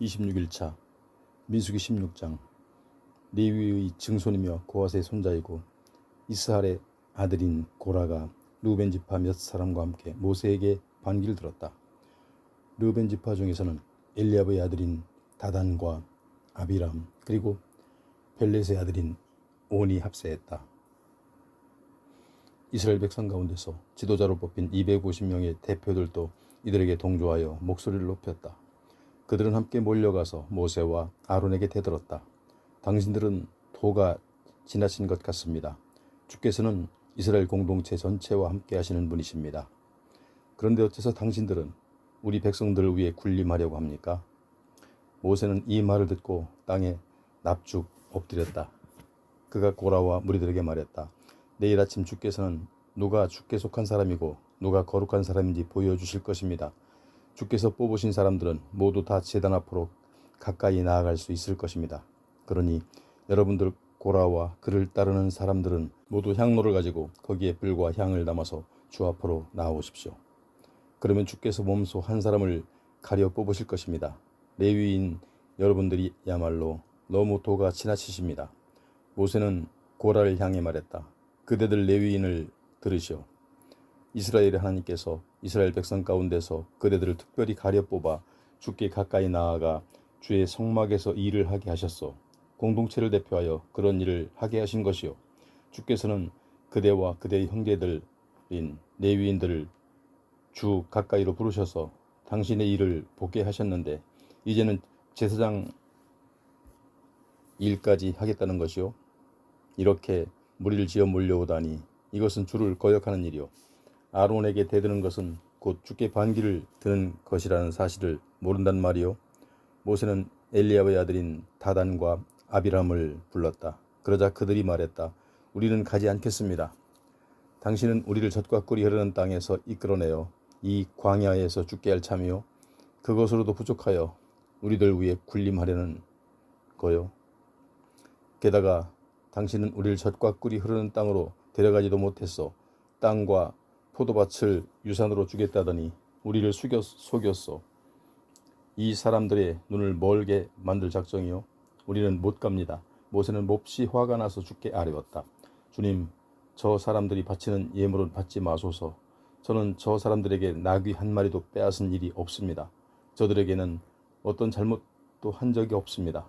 26일차 민수기 16장. 레위의 증손이며 고핫의 손자이고 이스할의 아들인 고라가 르우벤 지파 몇 사람과 함께 모세에게 반기를 들었다. 르우벤 지파 중에서는 엘리압의 아들인 다단과 아비람 그리고 벨렛의 아들인 온이 합세했다. 이스라엘 백성 가운데서 지도자로 뽑힌 250명의 대표들도 이들에게 동조하여 목소리를 높였다. 그들은 함께 몰려가서 모세와 아론에게 대들었다. 당신들은 도가 지나친 것 같습니다. 주께서는 이스라엘 공동체 전체와 함께 하시는 분이십니다. 그런데 어째서 당신들은 우리 백성들을 위해 군림하려고 합니까? 모세는 이 말을 듣고 땅에 납죽 엎드렸다. 그가 고라와 무리들에게 말했다. 내일 아침 주께서는 누가 주께 속한 사람이고 누가 거룩한 사람인지 보여주실 것입니다. 주께서 뽑으신 사람들은 모두 다 제단 앞으로 가까이 나아갈 수 있을 것입니다. 그러니 여러분들 고라와 그를 따르는 사람들은 모두 향로를 가지고 거기에 불과 향을 담아서 주 앞으로 나아오십시오. 그러면 주께서 몸소 한 사람을 가려 뽑으실 것입니다. 레위인 여러분들이야말로 너무 도가 지나치십니다. 모세는 고라를 향해 말했다. 그대들 레위인을 들으시오. 이스라엘의 하나님께서 이스라엘 백성 가운데서 그대들을 특별히 가려 뽑아 주께 가까이 나아가 주의 성막에서 일을 하게 하셨소. 공동체를 대표하여 그런 일을 하게 하신 것이요. 주께서는 그대와 그대의 형제들인 레위인들을 주 가까이로 부르셔서 당신의 일을 보게 하셨는데 이제는 제사장 일까지 하겠다는 것이요. 이렇게 무리를 지어 몰려오다니 이것은 주를 거역하는 일이요. 아론에게 대드는 것은 곧 주께 반기를 드는 것이라는 사실을 모른단 말이요. 모세는 엘리압의 아들인 다단과 아비람을 불렀다. 그러자 그들이 말했다. 우리는 가지 않겠습니다. 당신은 우리를 젖과 꿀이 흐르는 땅에서 이끌어내어 이 광야에서 죽게 할 참이요. 그것으로도 부족하여 우리들 위해 군림하려는 거요. 게다가 당신은 우리를 젖과 꿀이 흐르는 땅으로 데려가지도 못했어. 땅과 포도밭을 유산으로 주겠다더니 우리를 속였어. 이 사람들의 눈을 멀게 만들 작정이요. 우리는 못 갑니다. 모세는 몹시 화가 나서 주께 아뢰었다. 주님, 저 사람들이 바치는 예물은 받지 마소서. 저는 저 사람들에게 나귀 한 마리도 빼앗은 일이 없습니다. 저들에게는 어떤 잘못도 한 적이 없습니다.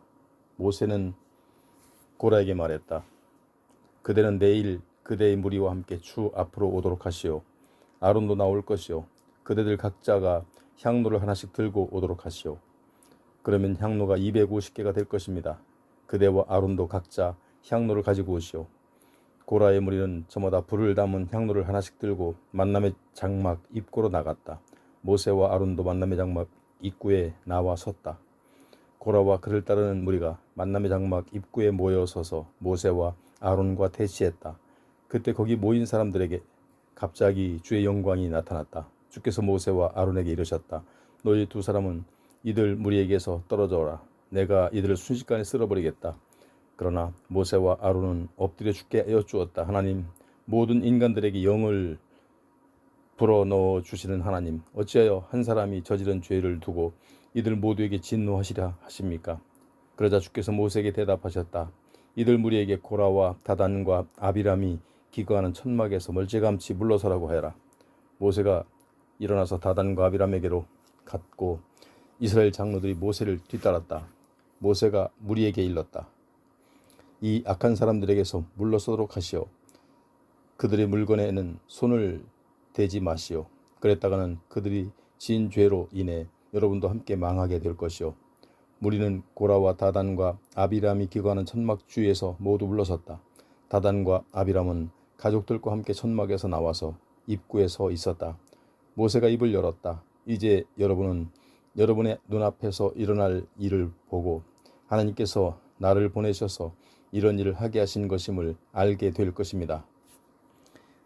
모세는 고라에게 말했다. 그대는 내일 그대의 무리와 함께 주 앞으로 오도록 하시오. 아론도 나올 것이요. 그대들 각자가 향로를 하나씩 들고 오도록 하시오. 그러면 향로가 250개가 될 것입니다. 그대와 아론도 각자 향로를 가지고 오시오. 고라의 무리는 저마다 불을 담은 향로를 하나씩 들고 만남의 장막 입구로 나갔다. 모세와 아론도 만남의 장막 입구에 나와 섰다. 고라와 그를 따르는 무리가 만남의 장막 입구에 모여 서서 모세와 아론과 대치했다. 그때 거기 모인 사람들에게 갑자기 주의 영광이 나타났다. 주께서 모세와 아론에게 이르셨다. 너희 두 사람은 이들 무리에게서 떨어져라. 내가 이들을 순식간에 쓸어버리겠다. 그러나 모세와 아론은 엎드려 주께 여쭈었다. 하나님, 모든 인간들에게 영을 불어넣어 주시는 하나님, 어찌하여 한 사람이 저지른 죄를 두고 이들 모두에게 진노하시려 하십니까? 그러자 주께서 모세에게 대답하셨다. 이들 무리에게 고라와 다단과 아비람이 기거하는 천막에서 멀찌감치 물러서라고 해라. 모세가 일어나서 다단과 아비람에게로 갔고 이스라엘 장로들이 모세를 뒤따랐다. 모세가 무리에게 일렀다. 이 악한 사람들에게서 물러서도록 하시오. 그들의 물건에는 손을 대지 마시오. 그랬다가는 그들이 지은 죄로 인해 여러분도 함께 망하게 될 것이오. 무리는 고라와 다단과 아비람이 기거하는 천막 주위에서 모두 물러섰다. 다단과 아비람은 가족들과 함께 천막에서 나와서 입구에 서 있었다. 모세가 입을 열었다. 이제 여러분은 여러분의 눈앞에서 일어날 일을 보고 하나님께서 나를 보내셔서 이런 일을 하게 하신 것임을 알게 될 것입니다.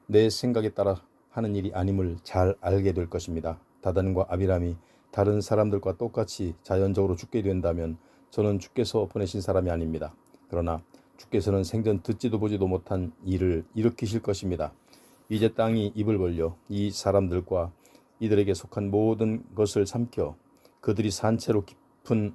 내 생각에 따라 하는 일이 아님을 잘 알게 될 것입니다. 다단과 아비람이 다른 사람들과 똑같이 자연적으로 죽게 된다면 저는 주께서 보내신 사람이 아닙니다. 그러나 주께서는 생전 듣지도 보지도 못한 일을 일으키실 것입니다. 이제 땅이 입을 벌려 이 사람들과 이들에게 속한 모든 것을 삼켜 그들이 산채로 깊은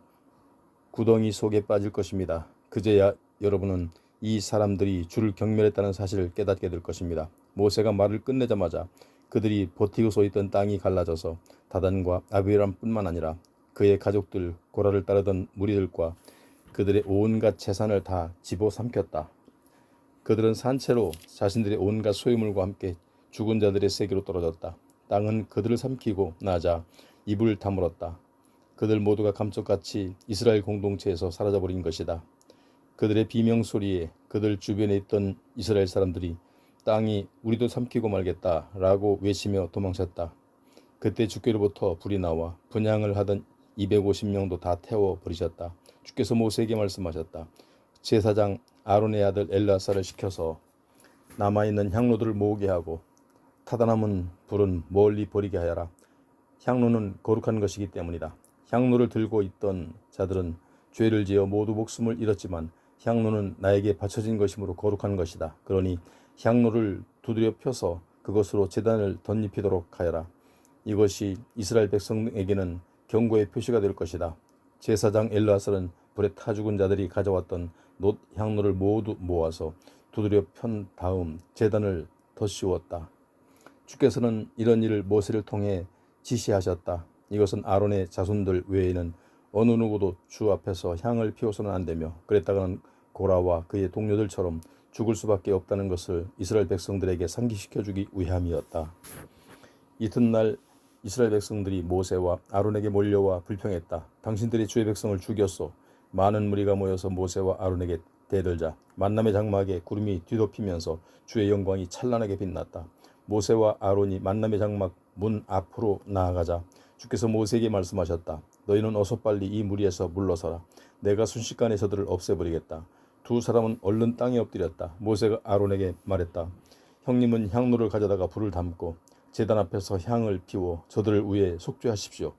구덩이 속에 빠질 것입니다. 그제야 여러분은 이 사람들이 주를 경멸했다는 사실을 깨닫게 될 것입니다. 모세가 말을 끝내자마자 그들이 버티고 서 있던 땅이 갈라져서 다단과 아비람뿐만 아니라 그의 가족들, 고라를 따르던 무리들과 그들의 온갖 재산을 다 집어삼켰다. 그들은 산채로 자신들의 온갖 소유물과 함께 죽은 자들의 세계로 떨어졌다. 땅은 그들을 삼키고 나자 입을 다물었다. 그들 모두가 감쪽같이 이스라엘 공동체에서 사라져버린 것이다. 그들의 비명소리에 그들 주변에 있던 이스라엘 사람들이 땅이 우리도 삼키고 말겠다라고 외치며 도망쳤다. 그때 주께로부터 불이 나와 분향을 하던 250명도 다 태워버리셨다. 주께서 모세에게 말씀하셨다. 제사장 아론의 아들 엘르아사를 시켜서 남아있는 향로들을 모으게 하고 타다 남은 불은 멀리 버리게 하여라. 향로는 거룩한 것이기 때문이다. 향로를 들고 있던 자들은 죄를 지어 모두 목숨을 잃었지만 향로는 나에게 바쳐진 것이므로 거룩한 것이다. 그러니 향로를 두드려 펴서 그것으로 제단을 덧입히도록 하여라. 이것이 이스라엘 백성에게는 경고의 표시가 될 것이다. 제사장 엘르아살은 불에 타 죽은 자들이 가져왔던 놋 향로를 모두 모아서 두드려 편 다음 제단을 덧씌웠다. 주께서는 이런 일을 모세를 통해 지시하셨다. 이것은 아론의 자손들 외에는 어느 누구도 주 앞에서 향을 피워서는 안 되며 그랬다가는 고라와 그의 동료들처럼 죽을 수밖에 없다는 것을 이스라엘 백성들에게 상기시켜주기 위함이었다. 이튿날 이스라엘 백성들이 모세와 아론에게 몰려와 불평했다. 당신들이 주의 백성을 죽였소. 많은 무리가 모여서 모세와 아론에게 대들자 만남의 장막에 구름이 뒤덮이면서 주의 영광이 찬란하게 빛났다. 모세와 아론이 만남의 장막 문 앞으로 나아가자 주께서 모세에게 말씀하셨다. 너희는 어서 빨리 이 무리에서 물러서라. 내가 순식간에 저들을 없애버리겠다. 두 사람은 얼른 땅에 엎드렸다. 모세가 아론에게 말했다. 형님은 향로를 가져다가 불을 담고 제단 앞에서 향을 피워 저들을 위해 속죄하십시오.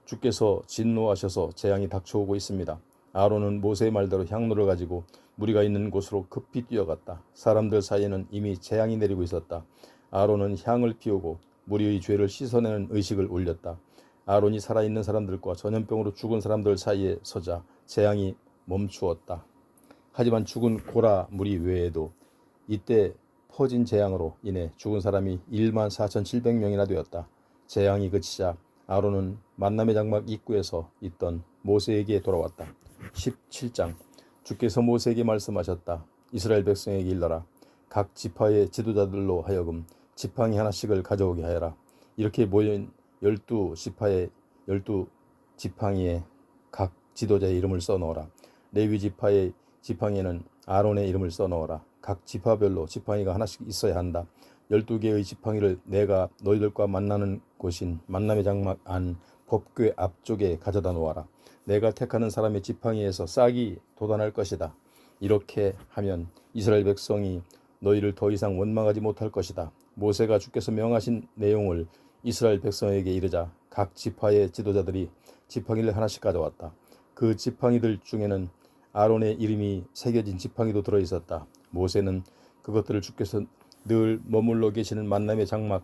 주께서 진노하셔서 재앙이 닥쳐오고 있습니다. 아론은 모세의 말대로 향로를 가지고 무리가 있는 곳으로 급히 뛰어갔다. 사람들 사이에는 이미 재앙이 내리고 있었다. 아론은 향을 피우고 무리의 죄를 씻어내는 의식을 올렸다. 아론이 살아있는 사람들과 전염병으로 죽은 사람들 사이에 서자 재앙이 멈추었다. 하지만 죽은 고라 무리 외에도 이때 퍼진 재앙으로 인해 죽은 사람이 14,700명이나 되었다. 재앙이 그치자 아론은 만남의 장막 입구에서 있던 모세에게 돌아왔다. 17장 주께서 모세에게 말씀하셨다. 이스라엘 백성에게 일러라. 각 지파의 지도자들로 하여금 지팡이 하나씩을 가져오게 하여라. 이렇게 모인 12지파의 12지팡이에 각 지도자의 이름을 써넣어라. 레위 지파의 지팡이에는 아론의 이름을 써넣어라. 각 지파별로 지팡이가 하나씩 있어야 한다. 12개의 지팡이를 내가 너희들과 만나는 곳인 만남의 장막 안 법궤 앞쪽에 가져다 놓아라. 내가 택하는 사람의 지팡이에서 싹이 돋아날 것이다. 이렇게 하면 이스라엘 백성이 너희를 더 이상 원망하지 못할 것이다. 모세가 주께서 명하신 내용을 이스라엘 백성에게 이르자 각 지파의 지도자들이 지팡이를 하나씩 가져왔다. 그 지팡이들 중에는 아론의 이름이 새겨진 지팡이도 들어있었다. 모세는 그것들을 주께서 늘 머물러 계시는 만남의 장막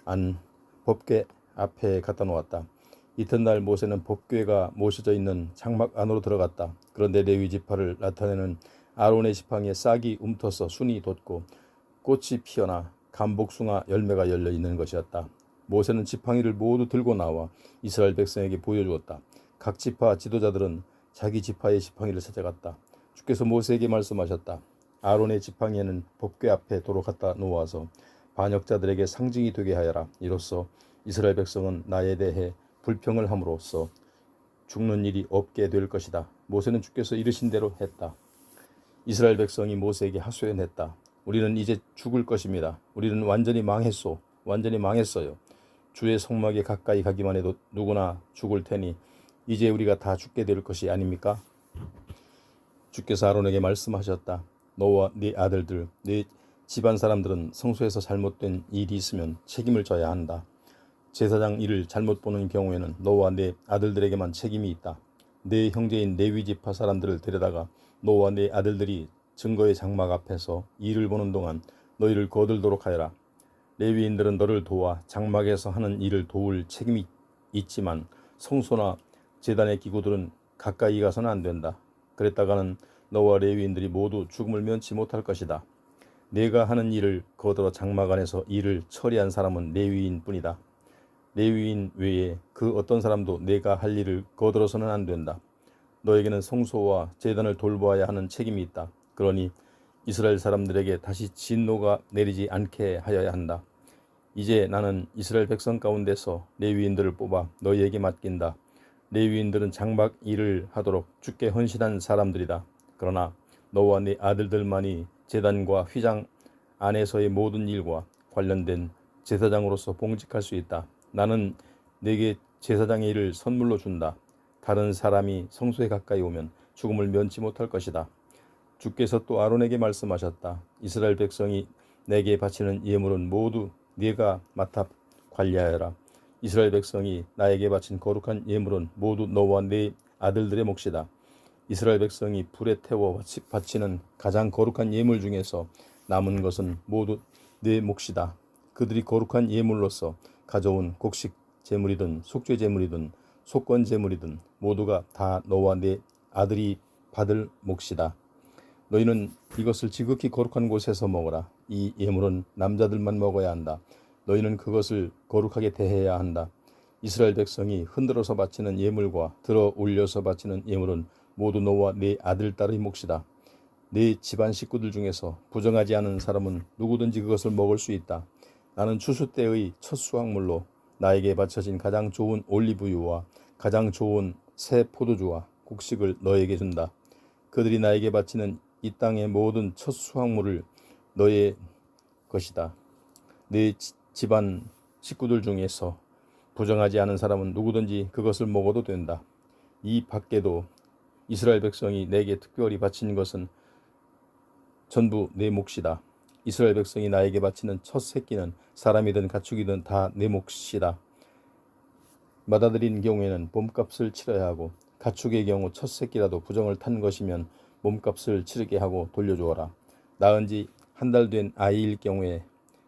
안 법궤 앞에 갖다 놓았다. 이튿날 모세는 법궤가 모셔져 있는 장막 안으로 들어갔다. 그런데 레위 지파를 나타내는 아론의 지팡이에 싹이 움터서 순이 돋고 꽃이 피어나 감복숭아 열매가 열려 있는 것이었다. 모세는 지팡이를 모두 들고 나와 이스라엘 백성에게 보여주었다. 각 지파 지도자들은 자기 지파의 지팡이를 찾아갔다. 주께서 모세에게 말씀하셨다. 아론의 지팡이에는 법궤 앞에 도로 갖다 놓아서 반역자들에게 상징이 되게 하여라. 이로써 이스라엘 백성은 나에 대해 불평을 함으로써 죽는 일이 없게 될 것이다. 모세는 주께서 이르신 대로 했다. 이스라엘 백성이 모세에게 하소연했다. 우리는 이제 죽을 것입니다. 우리는 완전히 망했소. 완전히 망했어요. 주의 성막에 가까이 가기만 해도 누구나 죽을 테니 이제 우리가 다 죽게 될 것이 아닙니까? 주께서 아론에게 말씀하셨다. 너와 네 아들들, 네 집안 사람들은 성소에서 잘못된 일이 있으면 책임을 져야 한다. 제사장 일을 잘못 보는 경우에는 너와 네 아들들에게만 책임이 있다. 네 형제인 레위 지파 사람들을 데려다가 너와 네 아들들이 증거의 장막 앞에서 일을 보는 동안 너희를 거들도록 하여라. 레위인들은 너를 도와 장막에서 하는 일을 도울 책임이 있지만 성소나 제단의 기구들은 가까이 가서는 안 된다. 그랬다가는 너와 레위인들이 모두 죽음을 면치 못할 것이다. 내가 하는 일을 거들어 장막 안에서 일을 처리한 사람은 레위인 뿐이다. 레위인 외에 그 어떤 사람도 내가 할 일을 거들어서는 안 된다. 너에게는 성소와 제단을 돌보아야 하는 책임이 있다. 그러니 이스라엘 사람들에게 다시 진노가 내리지 않게 하여야 한다. 이제 나는 이스라엘 백성 가운데서 레위인들을 뽑아 너희에게 맡긴다. 레위인들은 장막 일을 하도록 주께 헌신한 사람들이다. 그러나 너와 네 아들들만이 제단과 휘장 안에서의 모든 일과 관련된 제사장으로서 봉직할 수 있다. 나는 네게 제사장의 일을 선물로 준다. 다른 사람이 성소에 가까이 오면 죽음을 면치 못할 것이다. 주께서 또 아론에게 말씀하셨다. 이스라엘 백성이 내게 바치는 예물은 모두 네가 맡아 관리하여라. 이스라엘 백성이 나에게 바친 거룩한 예물은 모두 너와 네 아들들의 몫이다. 이스라엘 백성이 불에 태워 바치는 가장 거룩한 예물 중에서 남은 것은 모두 네 몫이다. 그들이 거룩한 예물로서 가져온 곡식 제물이든 속죄 제물이든 속건 제물이든 모두가 다 너와 네 아들이 받을 몫이다. 너희는 이것을 지극히 거룩한 곳에서 먹어라. 이 예물은 남자들만 먹어야 한다. 너희는 그것을 거룩하게 대해야 한다. 이스라엘 백성이 흔들어서 바치는 예물과 들어 올려서 바치는 예물은 모두 너와 네 아들, 딸의 몫이다. 네 집안 식구들 중에서 부정하지 않은 사람은 누구든지 그것을 먹을 수 있다. 나는 추수 때의 첫 수확물로 나에게 바쳐진 가장 좋은 올리브유와 가장 좋은 새 포도주와 곡식을 너에게 준다. 그들이 나에게 바치는 이 땅의 모든 첫 수확물을 너의 것이다. 네 집안 식구들 중에서 부정하지 않은 사람은 누구든지 그것을 먹어도 된다. 이 밖에도 이스라엘 백성이 내게 특별히 바친 것은 전부 내 몫이다. 이스라엘 백성이 나에게 바치는 첫 새끼는 사람이든 가축이든 다 내 몫이다. 맏아들인 경우에는 몸값을 치러야 하고 가축의 경우 첫 새끼라도 부정을 탄 것이면 몸값을 치르게 하고 돌려주어라. 낳은 지 한 달 된 아이일 경우에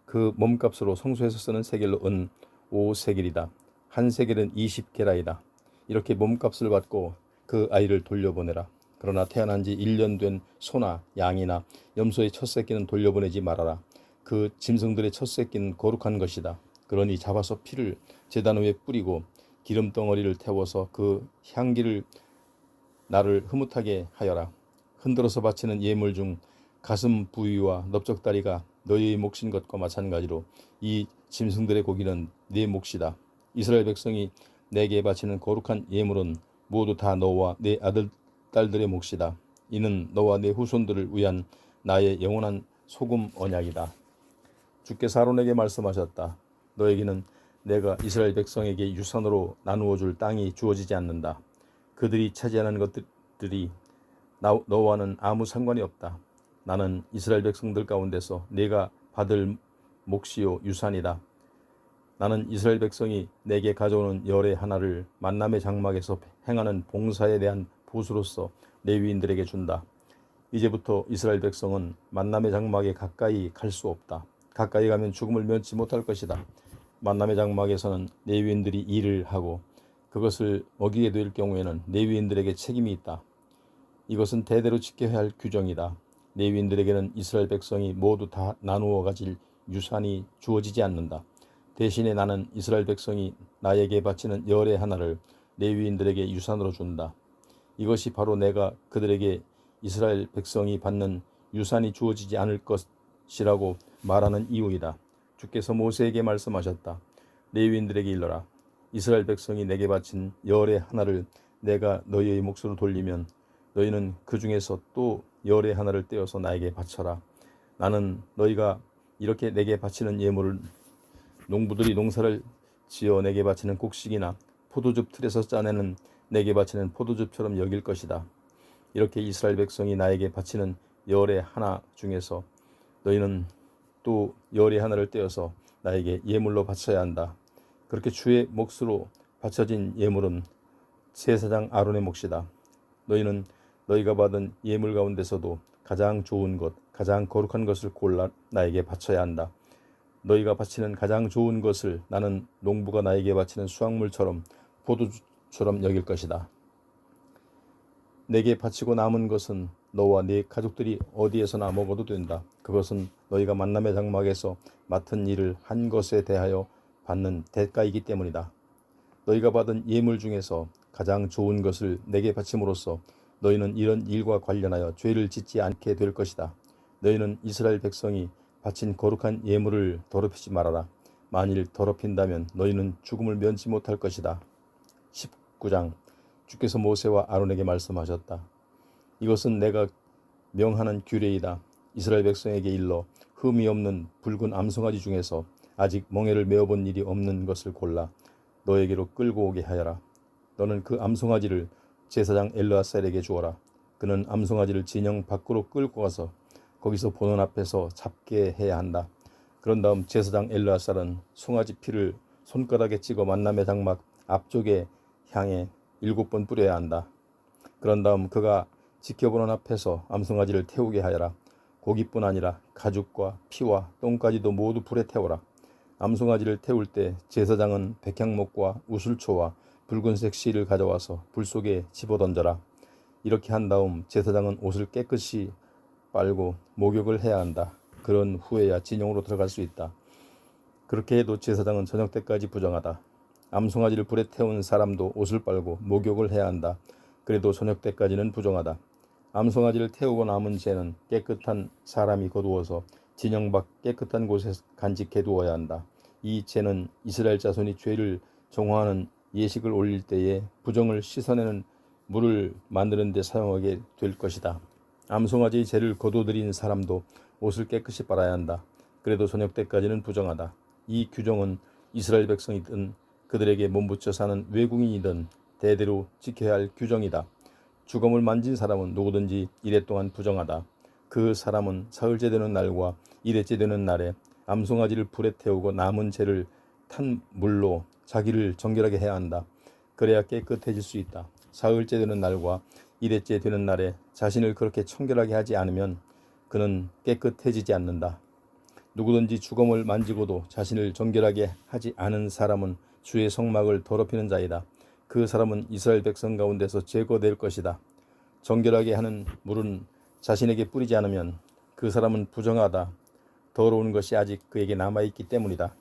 그 몸값으로 성소에서 쓰는 세겔로 은 5세겔이다. 한 세겔은 20게라이다. 이렇게 몸값을 받고 그 아이를 돌려보내라. 그러나 태어난 지 1년 된 소나 양이나 염소의 첫 새끼는 돌려보내지 말아라. 그 짐승들의 첫 새끼는 거룩한 것이다. 그러니 잡아서 피를 제단 위에 뿌리고 기름덩어리를 태워서 그 향기를 나를 흐뭇하게 하여라. 흔들어서 바치는 예물 중 가슴 부위와 넓적다리가 너희의 몫인 것과 마찬가지로 이 짐승들의 고기는 네 몫이다. 이스라엘 백성이 내게 바치는 거룩한 예물은 모두 다 너와 네 아들, 딸들의 몫이다. 이는 너와 네 후손들을 위한 나의 영원한 소금 언약이다. 주께서 아론에게 말씀하셨다. 너에게는 내가 이스라엘 백성에게 유산으로 나누어 줄 땅이 주어지지 않는다. 그들이 차지하는 것들이 너와는 아무 상관이 없다. 나는 이스라엘 백성들 가운데서 네가 받을 몫이요 유산이다. 나는 이스라엘 백성이 내게 가져오는 열의 하나를 만남의 장막에서 행하는 봉사에 대한 보수로서 레위인들에게 준다. 이제부터 이스라엘 백성은 만남의 장막에 가까이 갈 수 없다. 가까이 가면 죽음을 면치 못할 것이다. 만남의 장막에서는 레위인들이 일을 하고 그것을 먹이게 될 경우에는 레위인들에게 책임이 있다. 이것은 대대로 지켜야 할 규정이다. 레위인들에게는 이스라엘 백성이 모두 다 나누어 가질 유산이 주어지지 않는다. 대신에 나는 이스라엘 백성이 나에게 바치는 열의 하나를 레위인들에게 유산으로 준다. 이것이 바로 내가 그들에게 이스라엘 백성이 받는 유산이 주어지지 않을 것이라고 말하는 이유이다. 주께서 모세에게 말씀하셨다. 레위인들에게 일러라. 이스라엘 백성이 내게 바친 열의 하나를 내가 너희의 몫으로 돌리면 너희는 그 중에서 또 열의 하나를 떼어서 나에게 바쳐라. 나는 너희가 이렇게 내게 바치는 예물을 농부들이 농사를 지어 내게 바치는 곡식이나 포도즙 틀에서 짜내는 내게 바치는 포도즙처럼 여길 것이다. 이렇게 이스라엘 백성이 나에게 바치는 열의 하나 중에서 너희는 또 열의 하나를 떼어서 나에게 예물로 바쳐야 한다. 그렇게 주의 몫으로 바쳐진 예물은 제사장 아론의 몫이다. 너희는 너희가 받은 예물 가운데서도 가장 좋은 것, 가장 거룩한 것을 골라 나에게 바쳐야 한다. 너희가 바치는 가장 좋은 것을 나는 농부가 나에게 바치는 수확물처럼 포도주처럼 여길 것이다. 내게 바치고 남은 것은 너와 네 가족들이 어디에서나 먹어도 된다. 그것은 너희가 만남의 장막에서 맡은 일을 한 것에 대하여 받는 대가이기 때문이다. 너희가 받은 예물 중에서 가장 좋은 것을 내게 바침으로써 너희는 이런 일과 관련하여 죄를 짓지 않게 될 것이다. 너희는 이스라엘 백성이 바친 거룩한 예물을 더럽히지 말아라. 만일 더럽힌다면 너희는 죽음을 면치 못할 것이다. 19장. 주께서 모세와 아론에게 말씀하셨다. 이것은 내가 명하는 규례이다. 이스라엘 백성에게 일러 흠이 없는 붉은 암송아지 중에서 아직 멍에를 메어본 일이 없는 것을 골라 너에게로 끌고 오게 하여라. 너는 그 암송아지를 제사장 엘르아살에게 주어라. 그는 암송아지를 진영 밖으로 끌고 가서 거기서 보는 앞에서 잡게 해야 한다. 그런 다음 제사장 엘르아살은 송아지 피를 손가락에 찍어 만남의 장막 앞쪽에 향해 7번 뿌려야 한다. 그런 다음 그가 지켜보는 앞에서 암송아지를 태우게 하여라. 고기뿐 아니라 가죽과 피와 똥까지도 모두 불에 태워라. 암송아지를 태울 때 제사장은 백향목과 우슬초와 붉은색 실을 가져와서 불 속에 집어던져라. 이렇게 한 다음 제사장은 옷을 깨끗이 빨고 목욕을 해야 한다. 그런 후에야 진영으로 들어갈 수 있다. 그렇게 해도 제사장은 저녁 때까지 부정하다. 암송아지를 불에 태운 사람도 옷을 빨고 목욕을 해야 한다. 그래도 저녁 때까지는 부정하다. 암송아지를 태우고 남은 재는 깨끗한 사람이 거두어서 진영 밖 깨끗한 곳에 간직해 두어야 한다. 이 재는 이스라엘 자손이 죄를 정화하는 예식을 올릴 때에 부정을 씻어내는 물을 만드는 데 사용하게 될 것이다. 암송아지의 재를 거두어들인 사람도 옷을 깨끗이 빨아야 한다. 그래도 저녁 때까지는 부정하다. 이 규정은 이스라엘 백성이든 그들에게 몸붙여 사는 외국인이든 대대로 지켜야 할 규정이다. 주검을 만진 사람은 누구든지 이래 동안 부정하다. 그 사람은 사흘째 되는 날과 이래째 되는 날에 암송아지를 불에 태우고 남은 재를 탄 물로 자기를 정결하게 해야 한다. 그래야 깨끗해질 수 있다. 사흘째 되는 날과 이래째 되는 날에 자신을 그렇게 청결하게 하지 않으면 그는 깨끗해지지 않는다. 누구든지 주검을 만지고도 자신을 정결하게 하지 않은 사람은 주의 성막을 더럽히는 자이다. 그 사람은 이스라엘 백성 가운데서 제거될 것이다. 정결하게 하는 물은 자신에게 뿌리지 않으면 그 사람은 부정하다. 더러운 것이 아직 그에게 남아있기 때문이다.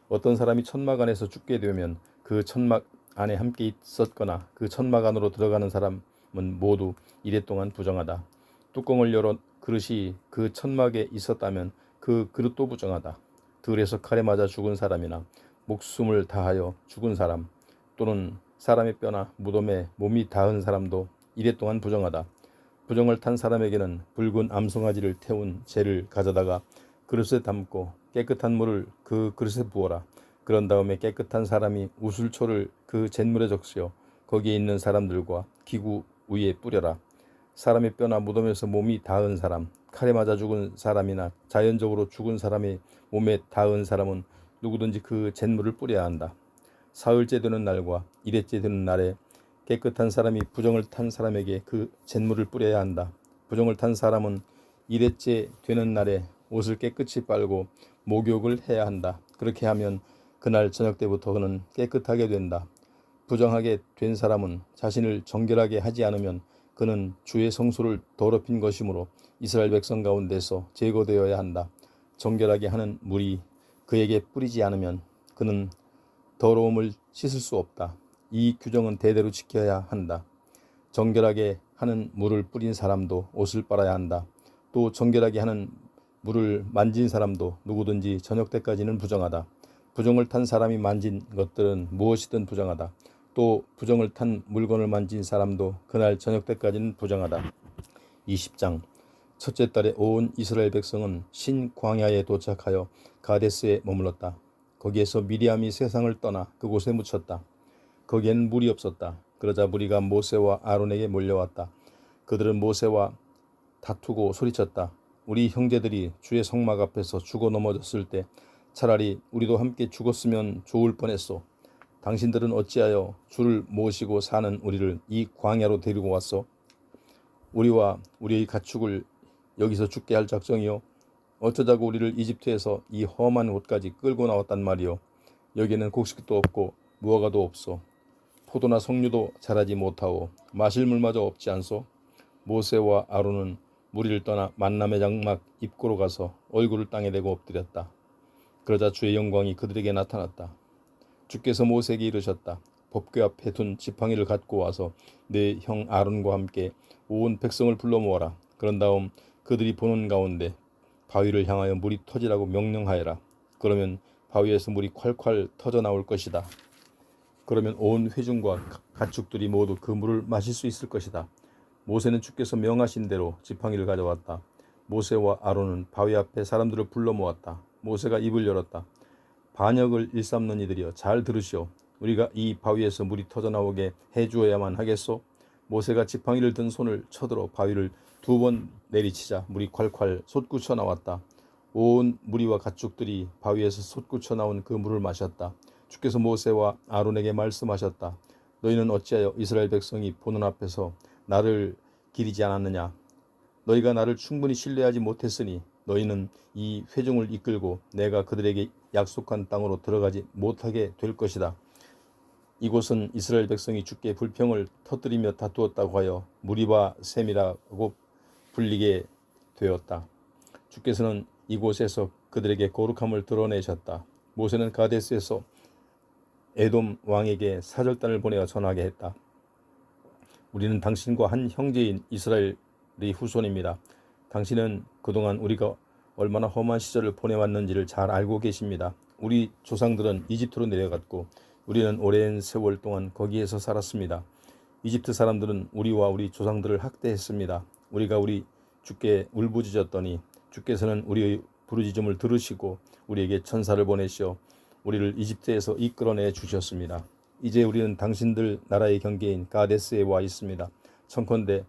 어떤 사람이 천막 안에서 죽게 되면 그 천막 안에 함께 있었거나 그 천막 안으로 들어가는 사람은 모두 이랫동안 부정하다. 뚜껑을 열어 그릇이 그 천막에 있었다면 그 그릇도 부정하다. 들에서 칼에 맞아 죽은 사람이나 목숨을 다하여 죽은 사람 또는 사람의 뼈나 무덤에 몸이 닿은 사람도 이랫동안 부정하다. 부정을 탄 사람에게는 붉은 암송아지를 태운 재를 가져다가 그릇에 담고 깨끗한 물을 그 그릇에 부어라. 그런 다음에 깨끗한 사람이 우슬초를 그 잿물에 적시어 거기에 있는 사람들과 기구 위에 뿌려라. 사람의 뼈나 무덤에서 몸이 닿은 사람, 칼에 맞아 죽은 사람이나 자연적으로 죽은 사람의 몸에 닿은 사람은 누구든지 그 잿물을 뿌려야 한다. 사흘째 되는 날과 이래째 되는 날에 깨끗한 사람이 부정을 탄 사람에게 그 잿물을 뿌려야 한다. 부정을 탄 사람은 이래째 되는 날에 옷을 깨끗이 빨고 목욕을 해야 한다. 그렇게 하면 그날 저녁 때부터 그는 깨끗하게 된다. 부정하게 된 사람은 자신을 정결하게 하지 않으면 그는 주의 성소를 더럽힌 것이므로 이스라엘 백성 가운데서 제거되어야 한다. 정결하게 하는 물이 그에게 뿌리지 않으면 그는 더러움을 씻을 수 없다. 이 규정은 대대로 지켜야 한다. 정결하게 하는 물을 뿌린 사람도 옷을 빨아야 한다. 또 정결하게 하는 물을 만진 사람도 누구든지 저녁 때까지는 부정하다. 부정을 탄 사람이 만진 것들은 무엇이든 부정하다. 또 부정을 탄 물건을 만진 사람도 그날 저녁 때까지는 부정하다. 20장. 첫째 달에 온 이스라엘 백성은 신 광야에 도착하여 가데스에 머물렀다. 거기에서 미리암이 세상을 떠나 그곳에 묻혔다. 거기에는 물이 없었다. 그러자 무리가 모세와 아론에게 몰려왔다. 그들은 모세와 다투고 소리쳤다. 우리 형제들이 주의 성막 앞에서 죽어 넘어졌을 때 차라리 우리도 함께 죽었으면 좋을 뻔했소. 당신들은 어찌하여 주를 모시고 사는 우리를 이 광야로 데리고 왔소? 우리와 우리의 가축을 여기서 죽게 할 작정이요? 어쩌자고 우리를 이집트에서 이 험한 곳까지 끌고 나왔단 말이요? 여기에는 곡식도 없고 무화과도 없소. 포도나 석류도 자라지 못하오 마실 물마저 없지 않소. 모세와 아론은 무리를 떠나 만남의 장막 입구로 가서 얼굴을 땅에 대고 엎드렸다. 그러자 주의 영광이 그들에게 나타났다. 주께서 모세에게 이르셨다. 법궤 앞에 둔 지팡이를 갖고 와서 내 형 아론과 함께 온 백성을 불러 모아라. 그런 다음 그들이 보는 가운데 바위를 향하여 물이 터지라고 명령하여라. 그러면 바위에서 물이 콸콸 터져 나올 것이다. 그러면 온 회중과 가축들이 모두 그 물을 마실 수 있을 것이다. 모세는 주께서 명하신 대로 지팡이를 가져왔다. 모세와 아론은 바위 앞에 사람들을 불러 모았다. 모세가 입을 열었다. 반역을 일삼는 이들이여 잘 들으시오. 우리가 이 바위에서 물이 터져 나오게 해주어야만 하겠소. 모세가 지팡이를 든 손을 쳐들어 바위를 2번 내리치자 물이 콸콸 솟구쳐 나왔다. 온 무리와 가축들이 바위에서 솟구쳐 나온 그 물을 마셨다. 주께서 모세와 아론에게 말씀하셨다. 너희는 어찌하여 이스라엘 백성이 보는 앞에서 나를 기리지 않았느냐. 너희가 나를 충분히 신뢰하지 못했으니 너희는 이 회중을 이끌고 내가 그들에게 약속한 땅으로 들어가지 못하게 될 것이다. 이곳은 이스라엘 백성이 주께 불평을 터뜨리며 다투었다고 하여 무리바 셈이라고 불리게 되었다. 주께서는 이곳에서 그들에게 거룩함을 드러내셨다. 모세는 가데스에서 에돔 왕에게 사절단을 보내어 전하게 했다. 우리는 당신과 한 형제인 이스라엘의 후손입니다. 당신은 그동안 우리가 얼마나 험한 시절을 보내왔는지를 잘 알고 계십니다. 우리 조상들은 이집트로 내려갔고 우리는 오랜 세월 동안 거기에서 살았습니다. 이집트 사람들은 우리와 우리 조상들을 학대했습니다. 우리가 우리 주께 울부짖었더니 주께서는 우리의 부르짖음을 들으시고 우리에게 천사를 보내시어 우리를 이집트에서 이끌어내 주셨습니다. 이제 우리는 당신들 나라의 경계인 가데스에 와 있습니다. 청컨대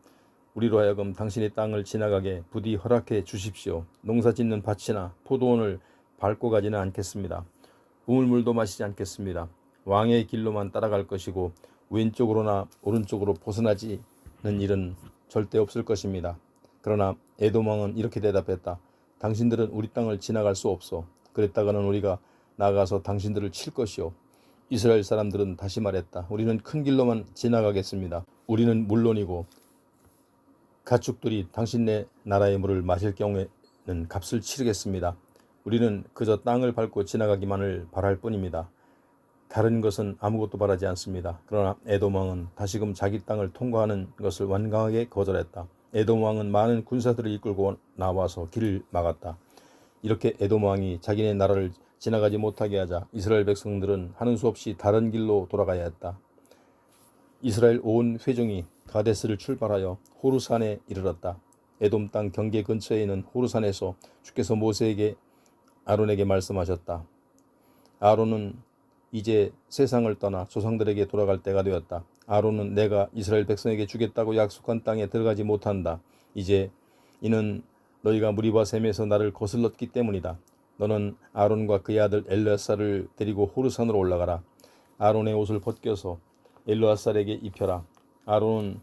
우리로 하여금 당신의 땅을 지나가게 부디 허락해 주십시오. 농사짓는 밭이나 포도원을 밟고 가지는 않겠습니다. 우물물도 마시지 않겠습니다. 왕의 길로만 따라갈 것이고 왼쪽으로나 오른쪽으로 벗어나지는 일은 절대 없을 것입니다. 그러나 에돔 왕은 이렇게 대답했다. 당신들은 우리 땅을 지나갈 수 없어. 그랬다가는 우리가 나가서 당신들을 칠 것이요. 이스라엘 사람들은 다시 말했다. 우리는 큰 길로만 지나가겠습니다. 우리는 물론이고 가축들이 당신네 나라의 물을 마실 경우에는 값을 치르겠습니다. 우리는 그저 땅을 밟고 지나가기만을 바랄 뿐입니다. 다른 것은 아무것도 바라지 않습니다. 그러나 에돔 왕은 다시금 자기 땅을 통과하는 것을 완강하게 거절했다. 에돔 왕은 많은 군사들을 이끌고 나와서 길을 막았다. 이렇게 에돔 왕이 자기네 나라를 지나가지 못하게 하자 이스라엘 백성들은 하는 수 없이 다른 길로 돌아가야 했다. 이스라엘 온 회중이 가데스를 출발하여 호르산에 이르렀다. 에돔 땅 경계 근처에 있는 호르산에서 주께서 모세에게 아론에게 말씀하셨다. 아론은 이제 세상을 떠나 조상들에게 돌아갈 때가 되었다. 아론은 내가 이스라엘 백성에게 주겠다고 약속한 땅에 들어가지 못한다. 이제 이는 너희가 무리바 셈에서 나를 거슬렀기 때문이다. 너는 아론과 그의 아들 엘르아살을 데리고 호르산으로 올라가라. 아론의 옷을 벗겨서 엘르아살에게 입혀라. 아론은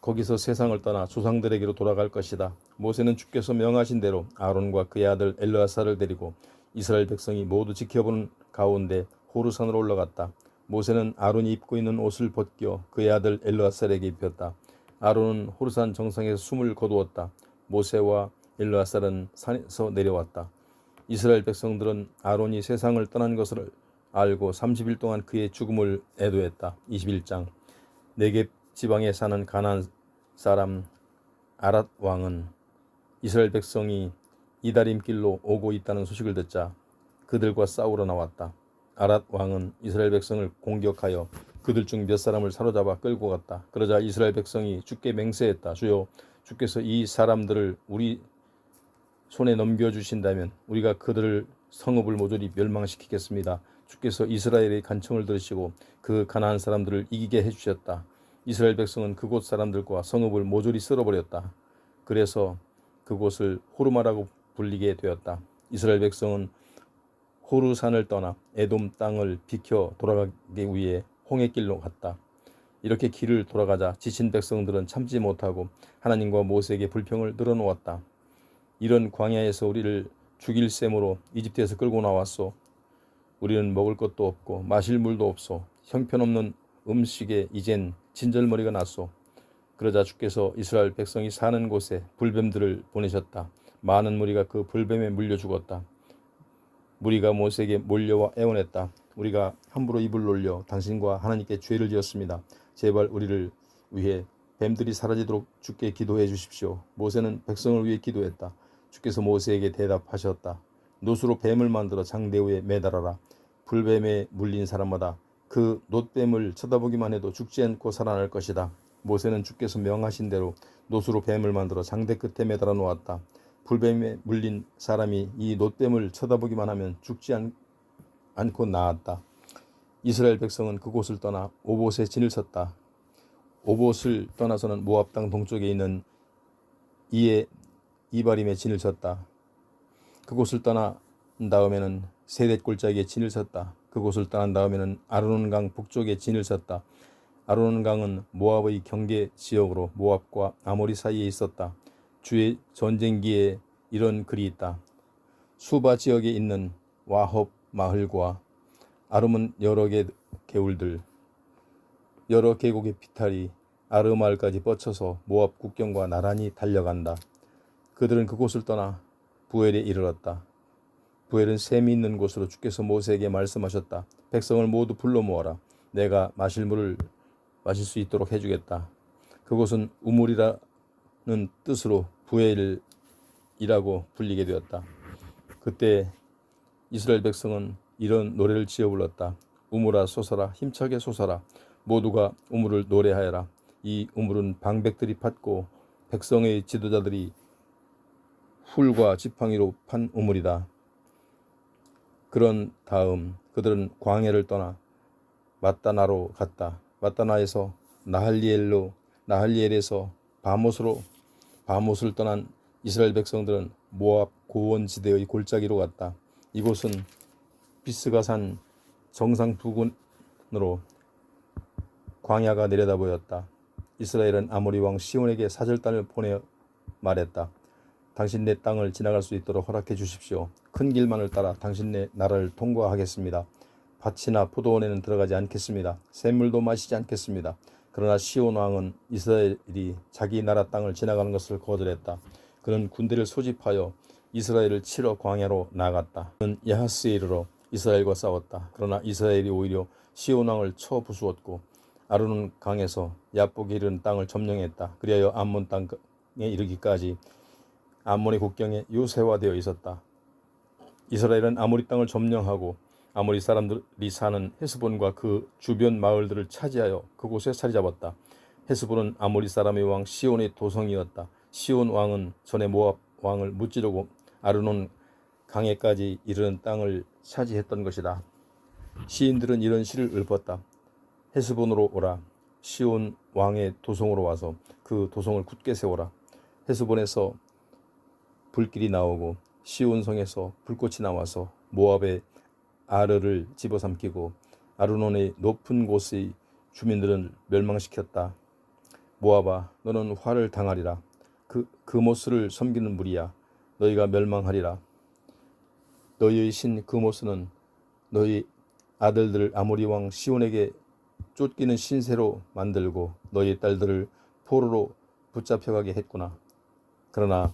거기서 세상을 떠나 조상들에게로 돌아갈 것이다. 모세는 주께서 명하신 대로 아론과 그의 아들 엘르아살을 데리고 이스라엘 백성이 모두 지켜보는 가운데 호르산으로 올라갔다. 모세는 아론이 입고 있는 옷을 벗겨 그의 아들 엘르아살에게 입혔다. 아론은 호르산 정상에서 숨을 거두었다. 모세와 엘르아살은 산에서 내려왔다. 이스라엘 백성들은 아론이 세상을 떠난 것을 알고 30일 동안 그의 죽음을 애도했다. 21장 네겝 지방에 사는 가나안 사람 아랏 왕은 이스라엘 백성이 이다림 길로 오고 있다는 소식을 듣자 그들과 싸우러 나왔다. 아랏 왕은 이스라엘 백성을 공격하여 그들 중 몇 사람을 사로잡아 끌고 갔다. 그러자 이스라엘 백성이 주께 맹세했다. 주여, 주께서 이 사람들을 우리 손에 넘겨주신다면 우리가 그들을 성읍을 모조리 멸망시키겠습니다. 주께서 이스라엘의 간청을 들으시고 그 가나안 사람들을 이기게 해주셨다. 이스라엘 백성은 그곳 사람들과 성읍을 모조리 쓸어버렸다. 그래서 그곳을 호르마라고 불리게 되었다. 이스라엘 백성은 호르산을 떠나 에돔 땅을 비켜 돌아가기 위해 홍해길로 갔다. 이렇게 길을 돌아가자 지친 백성들은 참지 못하고 하나님과 모세에게 불평을 늘어놓았다. 이런 광야에서 우리를 죽일 셈으로 이집트에서 끌고 나왔소. 우리는 먹을 것도 없고 마실 물도 없소. 형편없는 음식에 이젠 진절머리가 났소. 그러자 주께서 이스라엘 백성이 사는 곳에 불뱀들을 보내셨다. 많은 무리가 그 불뱀에 물려 죽었다. 무리가 모세에게 몰려와 애원했다. 우리가 함부로 입을 놀려 당신과 하나님께 죄를 지었습니다. 제발 우리를 위해 뱀들이 사라지도록 주께 기도해 주십시오. 모세는 백성을 위해 기도했다. 주께서 모세에게 대답하셨다. 노수로 뱀을 만들어 장대우에 매달아라. 불뱀에 물린 사람마다 그 놋뱀을 쳐다보기만 해도 죽지 않고 살아날 것이다. 모세는 주께서 명하신 대로 노수로 뱀을 만들어 장대 끝에 매달아 놓았다. 불뱀에 물린 사람이 이 놋뱀을 쳐다보기만 하면 죽지 않고 나았다. 이스라엘 백성은 그곳을 떠나 오봇에 진을 쳤다. 오봇을 떠나서는 모압 땅 동쪽에 있는 이바림에 진을 쳤다. 그곳을 떠난 다음에는 세댓 골짜기에 진을 쳤다. 그곳을 떠난 다음에는 아르논강 북쪽에 진을 쳤다. 아르논강은 모압의 경계 지역으로 모압과 아모리 사이에 있었다. 주의 전쟁기에 이런 글이 있다. 수바 지역에 있는 와헙 마을과 아름은 여러 개 개울들, 여러 계곡의 비탈이 아르마을까지 뻗쳐서 모압 국경과 나란히 달려간다. 그들은 그곳을 떠나 부엘에 이르렀다. 부엘은 샘이 있는 곳으로 주께서 모세에게 말씀하셨다. 백성을 모두 불러 모아라. 내가 마실 물을 마실 수 있도록 해주겠다. 그곳은 우물이라는 뜻으로 부엘이라고 불리게 되었다. 그때 이스라엘 백성은 이런 노래를 지어 불렀다. 우물아 솟아라, 힘차게 솟아라. 모두가 우물을 노래하여라. 이 우물은 방백들이 팠고 백성의 지도자들이 훌과 지팡이로 판 우물이다. 그런 다음 그들은 광야를 떠나 마따나로 갔다. 마따나에서 나할리엘에서 바못을 떠난 이스라엘 백성들은 모압 고원 지대의 골짜기로 갔다. 이곳은 비스가산 정상 부근으로 광야가 내려다 보였다. 이스라엘은 아모리 왕 시온에게 사절단을 보내 말했다. 당신네 땅을 지나갈 수 있도록 허락해 주십시오. 큰 길만을 따라 당신네 나라를 통과하겠습니다. 밭이나 포도원에는 들어가지 않겠습니다. 샘물도 마시지 않겠습니다. 그러나 시온 왕은 이스라엘이 자기 나라 땅을 지나가는 것을 거절했다. 그는 군대를 소집하여 이스라엘을 치러 광야로 나갔다. 그는 야하스에 이르러 이스라엘과 싸웠다. 그러나 이스라엘이 오히려 시온 왕을 쳐 부수었고 아르논 강에서 야복에 이르는 땅을 점령했다. 그리하여 암몬 땅에 이르기까지 암몬의 국경에 요새화되어 있었다. 이스라엘은 아모리 땅을 점령하고 아모리 사람들이 사는 헤스본과 그 주변 마을들을 차지하여 그곳에 자리 잡았다. 헤스본은 아모리 사람의 왕 시온의 도성이었다. 시온 왕은 전에 모압 왕을 무찌르고 아르논 강에까지 이르는 땅을 차지했던 것이다. 시인들은 이런 시를 읊었다. 헤스본으로 오라. 시온 왕의 도성으로 와서 그 도성을 굳게 세워라. 헤스본에서 불길이 나오고 시온성에서 불꽃이 나와서 모압의 아르를 집어삼키고 아르논의 높은 곳의 주민들을 멸망시켰다. 모압아, 너는 화를 당하리라. 그모스를 섬기는 무리야. 너희가 멸망하리라. 너희의 신 그모스는 너희 아들들을 아모리 왕 시온에게 쫓기는 신세로 만들고 너희 딸들을 포로로 붙잡혀가게 했구나. 그러나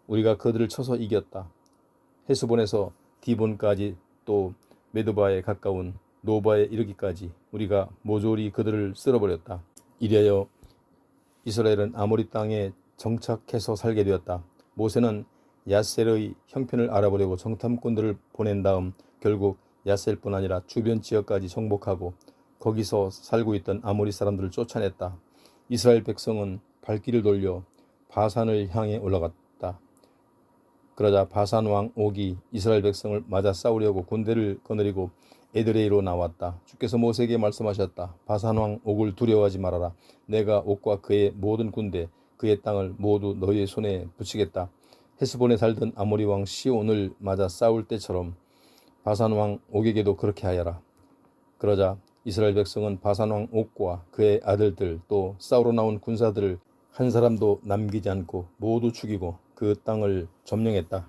우리가 그들을 쳐서 이겼다. 헤스본에서 디본까지 또 메드바에 가까운 노바에 이르기까지 우리가 모조리 그들을 쓸어버렸다. 이래여 이스라엘은 아모리 땅에 정착해서 살게 되었다. 모세는 야셀의 형편을 알아보려고 정탐꾼들을 보낸 다음 결국 야셀뿐 아니라 주변 지역까지 정복하고 거기서 살고 있던 아모리 사람들을 쫓아냈다. 이스라엘 백성은 발길을 돌려 바산을 향해 올라갔다. 그러자 바산 왕 옥이 이스라엘 백성을 맞아 싸우려고 군대를 거느리고 에드레이로 나왔다. 주께서 모세에게 말씀하셨다. 바산 왕 옥을 두려워하지 말아라. 내가 옥과 그의 모든 군대, 그의 땅을 모두 너희의 손에 붙이겠다. 헤스본에 살던 아모리 왕 시온을 맞아 싸울 때처럼 바산 왕 옥에게도 그렇게 하여라. 그러자 이스라엘 백성은 바산 왕 옥과 그의 아들들 또 싸우러 나온 군사들을 한 사람도 남기지 않고 모두 죽이고 그 땅을 점령했다.